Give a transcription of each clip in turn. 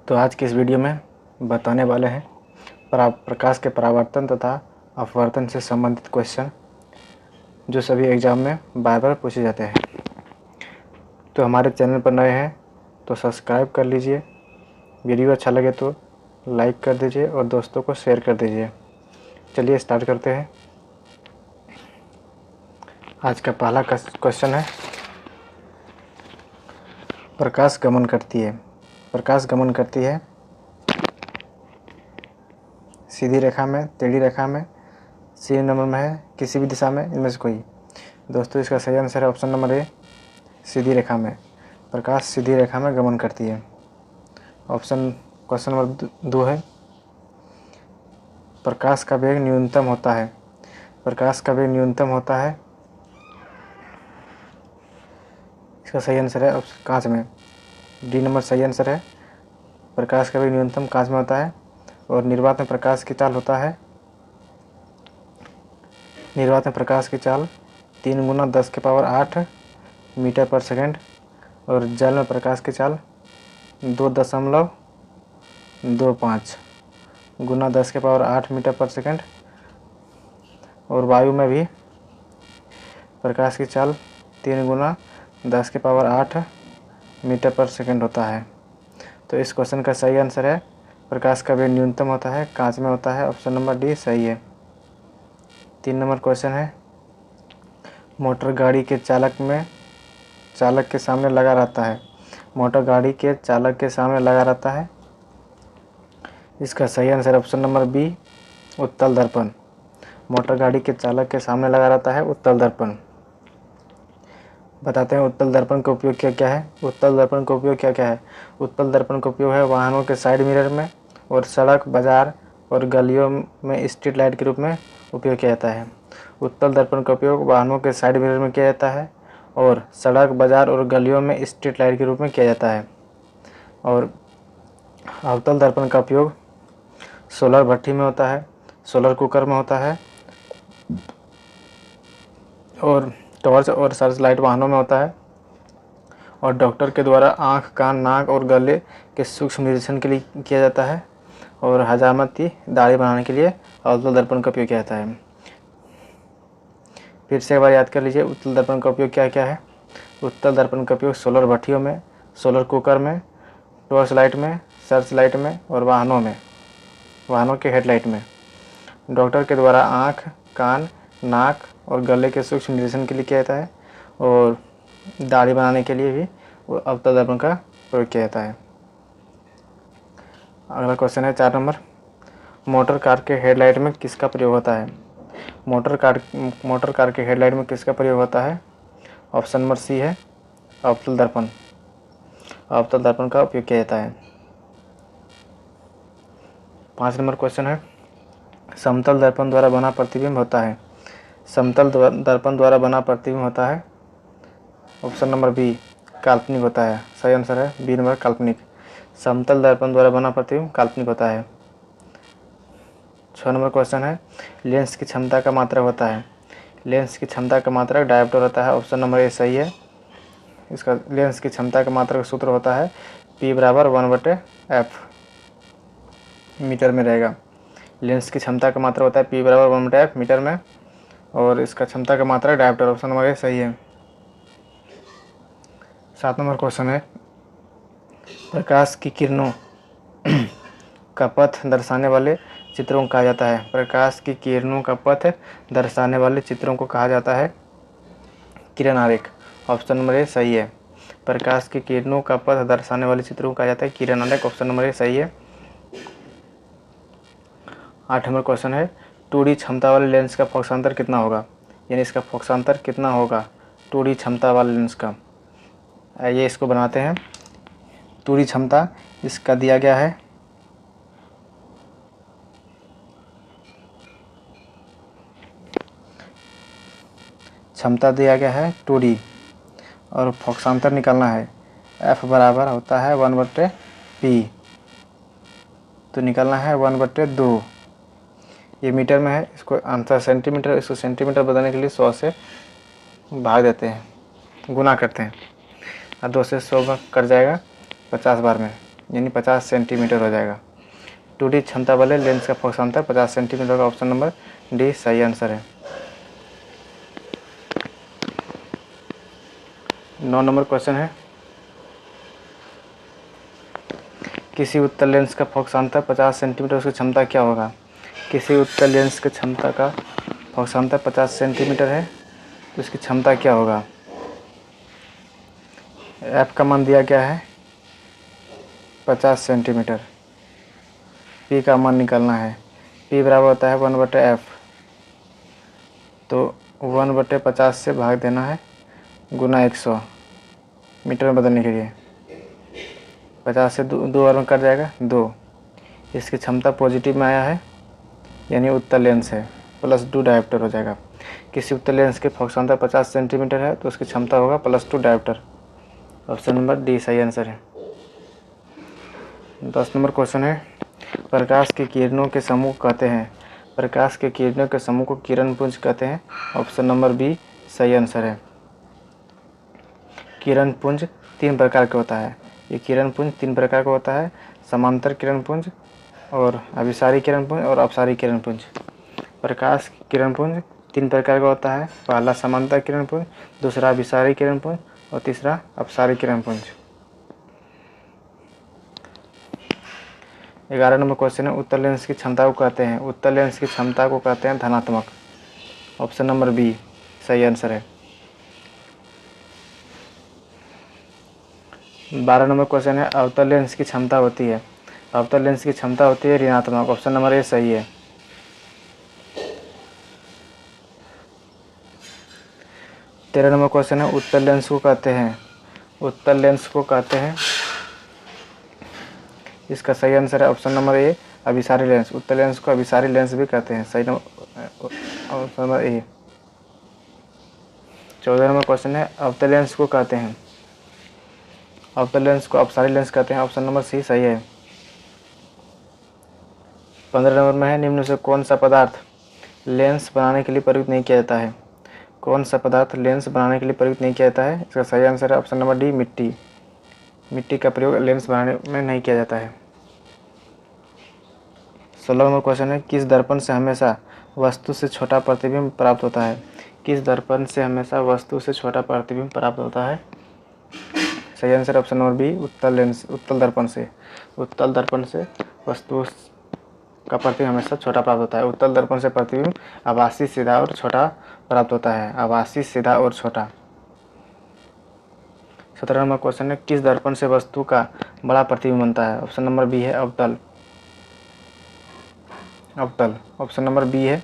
तो आज की इस वीडियो में बताने वाले हैं प्रकाश के परावर्तन तथा अपवर्तन से संबंधित क्वेश्चन जो सभी एग्जाम में बार बार पूछे जाते हैं। तो हमारे चैनल पर नए हैं तो सब्सक्राइब कर लीजिए, वीडियो अच्छा लगे तो लाइक कर दीजिए और दोस्तों को शेयर कर दीजिए। चलिए स्टार्ट करते हैं। आज का पहला क्वेश्चन है, प्रकाश गमन करती है। प्रकाश गमन करती है सीधी रेखा में, टेढ़ी रेखा में, सी नंबर में है, किसी भी दिशा में, इनमें से कोई। दोस्तों इसका सही आंसर है ऑप्शन नंबर ए, सीधी रेखा में। प्रकाश सीधी रेखा में गमन करती है। क्वेश्चन नंबर 2 है, प्रकाश का वेग न्यूनतम होता है। प्रकाश का वेग न्यूनतम होता है, इसका सही आंसर है कांच में। डी नंबर सही आंसर है। प्रकाश का वेग न्यूनतम कांच में होता है और निर्वात में प्रकाश की चाल होता है। निर्वात में प्रकाश की चाल 3 × 10⁸ मीटर पर सेकेंड और जल में प्रकाश की चाल 2.25 × 10⁸ मीटर पर सेकेंड और वायु में भी प्रकाश की चाल 3 × 10⁸ मीटर पर सेकेंड होता है। तो इस क्वेश्चन का सही आंसर है प्रकाश का वेग न्यूनतम होता है, कांच में होता है। ऑप्शन नंबर डी सही है। 3 नंबर क्वेश्चन है, मोटर गाड़ी के चालक के सामने लगा रहता है। मोटर गाड़ी के चालक के सामने लगा रहता है, इसका सही आंसर ऑप्शन नंबर बी, उत्तल दर्पण। मोटर गाड़ी के चालक के सामने लगा रहता है उत्तल दर्पण। बताते हैं उत्तल दर्पण का उपयोग क्या क्या है। उत्तल दर्पण का उपयोग क्या क्या है। उत्तल दर्पण का उपयोग है वाहनों के साइड मिरर में और सड़क, बाजार और गलियों में स्ट्रीट लाइट के रूप में उपयोग किया जाता है। उत्तल दर्पण का उपयोग वाहनों के साइड मिरर में किया जाता है और सड़क, बाजार और गलियों में स्ट्रीट लाइट के रूप में किया जाता है। और अवतल दर्पण का उपयोग सोलर भट्ठी में होता है, सोलर कुकर में होता है और टॉर्च और सर्च लाइट वाहनों में होता है और डॉक्टर के द्वारा आँख, कान, नाक और गले के सूक्ष्म निरीक्षण के लिए किया जाता है और हजामती दाढ़ी बनाने के लिए अवतल दर्पण का उपयोग किया जाता है। फिर से एक बार याद कर लीजिए उत्तल दर्पण का उपयोग क्या क्या है। उत्तल दर्पण का उपयोग सोलर भट्टियों में, सोलर कुकर में, टॉर्च लाइट में, सर्च लाइट में और वाहनों के हेडलाइट में। डॉक्टर के द्वारा आँख, कान, नाक और गले के सूक्ष्म निरीक्षण के लिए किया जाता है और दाढ़ी बनाने के लिए भी अवतल दर्पण का प्रयोग किया जाता है। अगला क्वेश्चन है 4 नंबर, मोटर कार के हेडलाइट में किसका प्रयोग होता है। मोटर कार के हेडलाइट में किसका प्रयोग होता है। ऑप्शन नंबर सी है अवतल दर्पण। अवतल दर्पण का उपयोग किया जाता है। 5 नंबर क्वेश्चन है, समतल दर्पण द्वारा बना प्रतिबिंब होता है। समतल दर्पण द्वारा बना प्रतिबिंब होता है। ऑप्शन नंबर बी, काल्पनिक होता है। सही आंसर है बी नंबर, काल्पनिक। समतल दर्पण द्वारा बना प्रतिबिंब काल्पनिक होता है। 6 नंबर क्वेश्चन है, लेंस की क्षमता का मात्रक होता है। लेंस की क्षमता का मात्रक डायोप्टर होता है। ऑप्शन नंबर ए सही है। इसका लेंस की क्षमता का मात्रक सूत्र होता है P = 1/f, मीटर में रहेगा। लेंस की क्षमता का मात्रक होता है P = 1/f मीटर में और इसका क्षमता का मात्रक डायोप्टर। ऑप्शन नंबर ए सही है। 7 नंबर क्वेश्चन है, प्रकाश की किरणों का पथ दर्शाने वाले चित्रों को कहा जाता है। प्रकाश की किरणों का पथ दर्शाने वाले चित्रों को कहा जाता है किरण आरेख। ऑप्शन नंबर ए सही है। प्रकाश की किरणों का पथ दर्शाने वाले चित्रों को कहा जाता है किरण आरेख। ऑप्शन नंबर ए सही है। 8 नंबर क्वेश्चन है, 2D क्षमता वाले लेंस का फोकसांतर कितना होगा। यानी इसका फोकसांतर कितना होगा 2D क्षमता वाले लेंस का। आइए इसको बनाते हैं। 2D क्षमता इसका दिया गया है क्षमता दिया गया है 2D और फोकसांतर निकालना है। F बराबर होता है 1/P, तो निकालना है 1/2। ये मीटर में है, इसको आंसर सेंटीमीटर, इसको सेंटीमीटर बताने के लिए 100 से भाग देते हैं, गुना करते हैं और 2 से 100 कट जाएगा 50 बार में। यानी 50 सेंटीमीटर हो जाएगा। 2D क्षमता वाले लेंस का फोकसांतर 50 सेंटीमीटर का ऑप्शन नंबर डी सही आंसर है। 9 नंबर क्वेश्चन है, किसी उत्तल लेंस का फोकसांतर 50 सेंटीमीटर, उसकी क्षमता क्या होगा? किसी उत्तल लेंस की क्षमता का फोकसांतर 50 सेंटीमीटर है तो उसकी क्षमता क्या होगा? एफ का मान दिया गया है 50 सेंटीमीटर। पी का मान निकालना है। पी बराबर होता है 1/f, तो 1/50 से भाग देना है गुना 100 मीटर में बदलने के लिए। 50 से दो बार में कट जाएगा 2। इसकी क्षमता पॉजिटिव में आया है यानी उत्तल लेंस है, +2 डायोप्टर हो जाएगा। किसी उत्तल लेंस के फोकसांतर 50 सेंटीमीटर है तो उसकी क्षमता होगा +2 डायोप्टर। ऑप्शन नंबर डी सही आंसर है। 10 नंबर क्वेश्चन है, प्रकाश के किरणों के समूह कहते हैं। प्रकाश के किरणों के समूह को किरण पुंज कहते हैं। ऑप्शन नंबर बी सही आंसर है। किरण पुंज 3 प्रकार का होता है। ये किरण पुंज 3 प्रकार का होता है, समांतर किरण पुंज और अभिसारी किरण पुंज और अपसारी किरण पुंज। प्रकाश किरण पुंज 3 प्रकार का होता है, पहला समांतर किरण पुंज, दूसरा अभिसारी किरण पुंज और तीसरा अपसारी किरण पुंज। 11 नंबर क्वेश्चन है, उत्तल लेंस की क्षमता को कहते हैं। उत्तल लेंस की क्षमता को कहते हैं धनात्मक। ऑप्शन नंबर बी सही आंसर है। 12 नंबर क्वेश्चन है, अवतल लेंस की क्षमता होती है। अवतल लेंस की क्षमता होती है ऋणात्मक। ऑप्शन नंबर ए सही है। 13 नंबर क्वेश्चन है, उत्तल लेंस को कहते हैं। उत्तल लेंस को कहते हैं, इसका सही आंसर है ऑप्शन नंबर ए अभिसारी लेंस। उत्तल लेंस को अभिसारी लेंस भी कहते हैं। सही option number A. 14 number question है, अवतल लेंस को कहते हैं। अवतल लेंस को अपसारी लेंस कहते हैं। ऑप्शन नंबर सी सही है। 15 नंबर में है, निम्न से कौन सा पदार्थ लेंस बनाने के लिए प्रयुक्त नहीं किया जाता है? कौन सा पदार्थ लेंस बनाने के लिए प्रयुक्त नहीं किया जाता है? इसका सही आंसर है ऑप्शन नंबर डी मिट्टी। मिट्टी का प्रयोग लेंस बनाने में नहीं किया जाता है। 16 नंबर क्वेश्चन है, किस दर्पण से हमेशा वस्तु से छोटा प्रतिबिंब प्राप्त होता है? किस दर्पण से हमेशा वस्तु से छोटा प्रतिबिंब प्राप्त होता है? सही आंसर ऑप्शन नंबर बी उत्तल दर्पण से। उत्तल दर्पण से वस्तु का प्रतिबिंब हमेशा छोटा प्राप्त होता है। उत्तल दर्पण से प्रतिबिंब आभासी, सीधा और छोटा प्राप्त होता है। आभासी, सीधा और छोटा। 17 नंबर क्वेश्चन है, किस दर्पण से वस्तु का बड़ा प्रतिबिंब बनता है? ऑप्शन नंबर बी है अवतल। अवतल ऑप्शन नंबर बी है।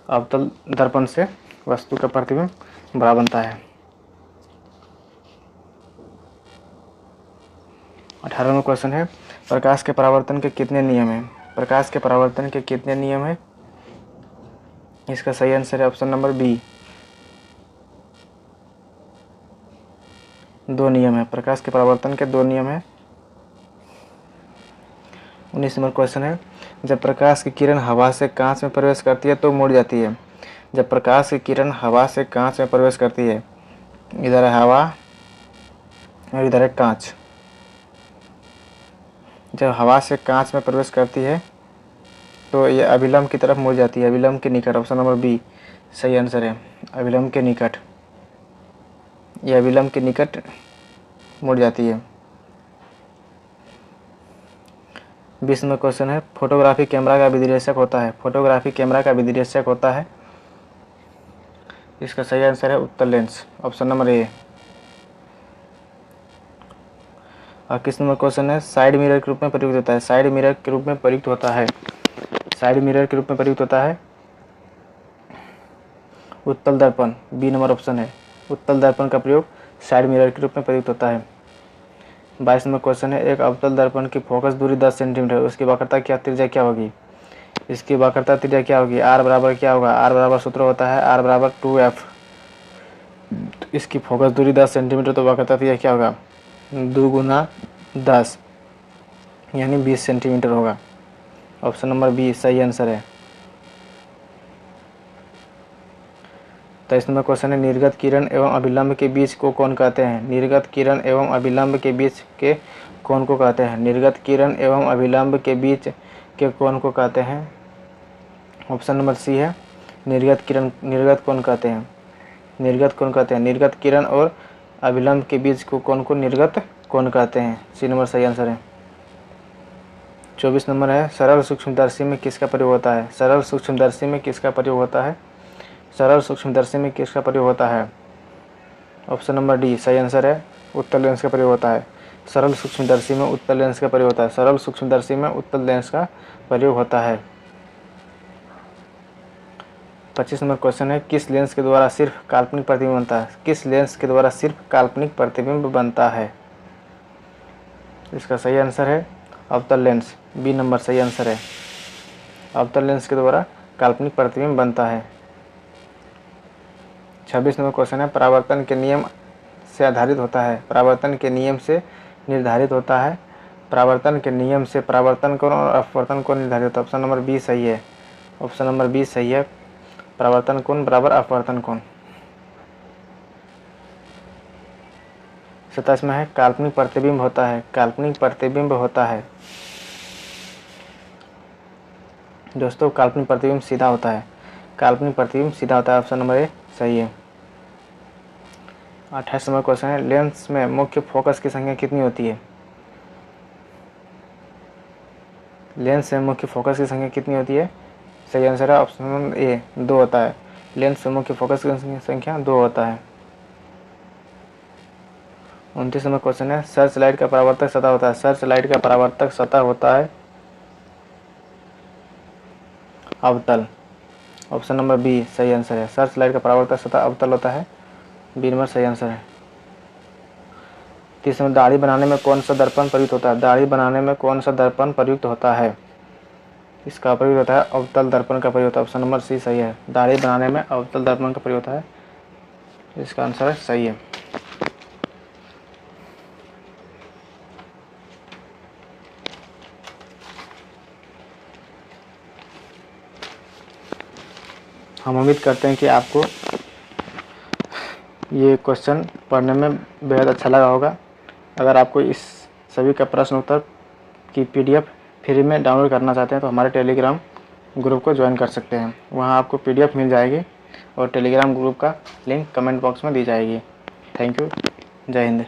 अवतल दर्पण से वस्तु का प्रतिबिंब बड़ा बनता है। 18 नंबर क्वेश्चन है, प्रकाश के परावर्तन के कितने नियम हैं? प्रकाश के परावर्तन के कितने नियम हैं? इसका सही आंसर है ऑप्शन नंबर बी 2 नियम है। प्रकाश के परावर्तन के 2 नियम है। 19 नंबर क्वेश्चन है, जब प्रकाश की किरण हवा से कांच में प्रवेश करती है तो मुड़ जाती है। जब प्रकाश की किरण हवा से कांच में प्रवेश करती है, इधर है हवा और इधर है कांच। जब हवा से कांच में प्रवेश करती है तो ये अभिलंब की तरफ मुड़ जाती है, अभिलंब के निकट। ऑप्शन नंबर बी सही आंसर है, अभिलंब के निकट। ये अभिलंब के निकट मुड़ जाती है। 20 नंबर क्वेश्चन है, फोटोग्राफी कैमरा का विनिर्देशक होता है। फोटोग्राफी कैमरा का विनिर्देशक होता है। इसका सही आंसर है उत्तल लेंस। Option number A. और किस नंबर क्वेश्चन है, साइड मिरर के रूप में प्रयुक्त होता है। साइड मिरर के रूप में प्रयुक्त होता है। साइड मिरर के रूप में प्रयुक्त होता है उत्तल दर्पण। बी नंबर ऑप्शन है। उत्तल दर्पण का प्रयोग साइड मिरर के रूप में प्रयुक्त होता है। 22 नंबर क्वेश्चन है, एक अवतल दर्पण की फोकस दूरी 10 सेंटीमीटर, उसकी वक्रता क्या त्रिज्या क्या होगी? इसकी वक्रता त्रिज्या क्या होगी? आर बराबर क्या होगा? आर बराबर सूत्र होता है आर बराबर 2f। इसकी फोकस दूरी 10 सेंटीमीटर, तो वक्रता त्रिज्या क्या होगा? 2 गुना 10 यानी 20 सेंटीमीटर होगा। ऑप्शन नंबर बी सही आंसर है। 23 नंबर क्वेश्चन है, निर्गत किरण एवं अभिलंब के बीच को कौन कहते हैं? निर्गत किरण एवं अभिलंब के बीच के कौन को कहते हैं? निर्गत किरण एवं अभिलंब के बीच के कौन को कहते हैं? ऑप्शन नंबर सी है निर्गत किरण। निर्गत कौन कहते हैं? निर्गत कौन कहते हैं? निर्गत किरण और अभिलंब के बीच को निर्गत कौन कहते हैं? सी नंबर सही आंसर है। 24 नंबर है, सरल सूक्ष्मदर्शी में किसका प्रयोग होता है? सरल सूक्ष्मदर्शी में किसका प्रयोग होता है? सरल सूक्ष्मदर्शी में किसका प्रयोग होता है? ऑप्शन नंबर डी सही आंसर है, उत्तल लेंस का प्रयोग होता है। सरल सूक्ष्मदर्शी में उत्तल लेंस का प्रयोग होता है। सरल सूक्ष्मदर्शी में उत्तल लेंस का प्रयोग होता है। 25 नंबर क्वेश्चन है, किस लेंस के द्वारा सिर्फ काल्पनिक प्रतिबिंब बनता है? किस लेंस के द्वारा सिर्फ काल्पनिक प्रतिबिंब बनता है? इसका सही आंसर है अवतल लेंस, बी नंबर सही आंसर है। अवतल लेंस के द्वारा काल्पनिक प्रतिबिंब बनता है। 26 नंबर क्वेश्चन है, परावर्तन के नियम से आधारित होता है। परावर्तन के नियम से निर्धारित होता है। परावर्तन के नियम से परावर्तन कोण और अपवर्तन कोण निर्धारित होता है। ऑप्शन नंबर बी सही है। ऑप्शन नंबर बी सही है, परावर्तन कोण बराबर अपवर्तन कोण। 27 में है, काल्पनिक प्रतिबिंब होता है। काल्पनिक प्रतिबिंब होता है। दोस्तों काल्पनिक प्रतिबिंब सीधा होता है। काल्पनिक प्रतिबिंब सीधा होता है। ऑप्शन नंबर ए सही है। 28 नंबर क्वेश्चन है, लेंस में मुख्य फोकस की संख्या कितनी होती है? लेंस में मुख्य फोकस की संख्या कितनी होती है? सही आंसर है ऑप्शन नंबर ए 2 होता है। लेंस में मुख्य फोकस की संख्या 2 होता है। 29 नंबर क्वेश्चन है, सर्च लाइट का परावर्तक सतह होता है। सर्च लाइट का परावर्तक सतह होता है अवतल। ऑप्शन नंबर बी सही आंसर है। सर्च लाइट का परावर्तक सतह अवतल होता है, बी नंबर सही आंसर है। 30 में दाढ़ी बनाने में कौन सा दर्पण प्रयुक्त होता है? दाढ़ी बनाने में कौन सा दर्पण प्रयुक्त होता है? इसका प्रयोग होता है अवतल दर्पण का प्रयोग होता है। ऑप्शन नंबर सी सही है। दाढ़ी बनाने में अवतल दर्पण का प्रयोग होता है, इसका आंसर सही है। हम उम्मीद करते हैं कि आपको ये क्वेश्चन पढ़ने में बेहद अच्छा लगा होगा। अगर आपको इस सभी का प्रश्न उत्तर की PDF फ्री में डाउनलोड करना चाहते हैं तो हमारे टेलीग्राम ग्रुप को ज्वाइन कर सकते हैं। वहाँ आपको PDF मिल जाएगी और टेलीग्राम ग्रुप का लिंक कमेंट बॉक्स में दी जाएगी। Thank you. जय हिंद।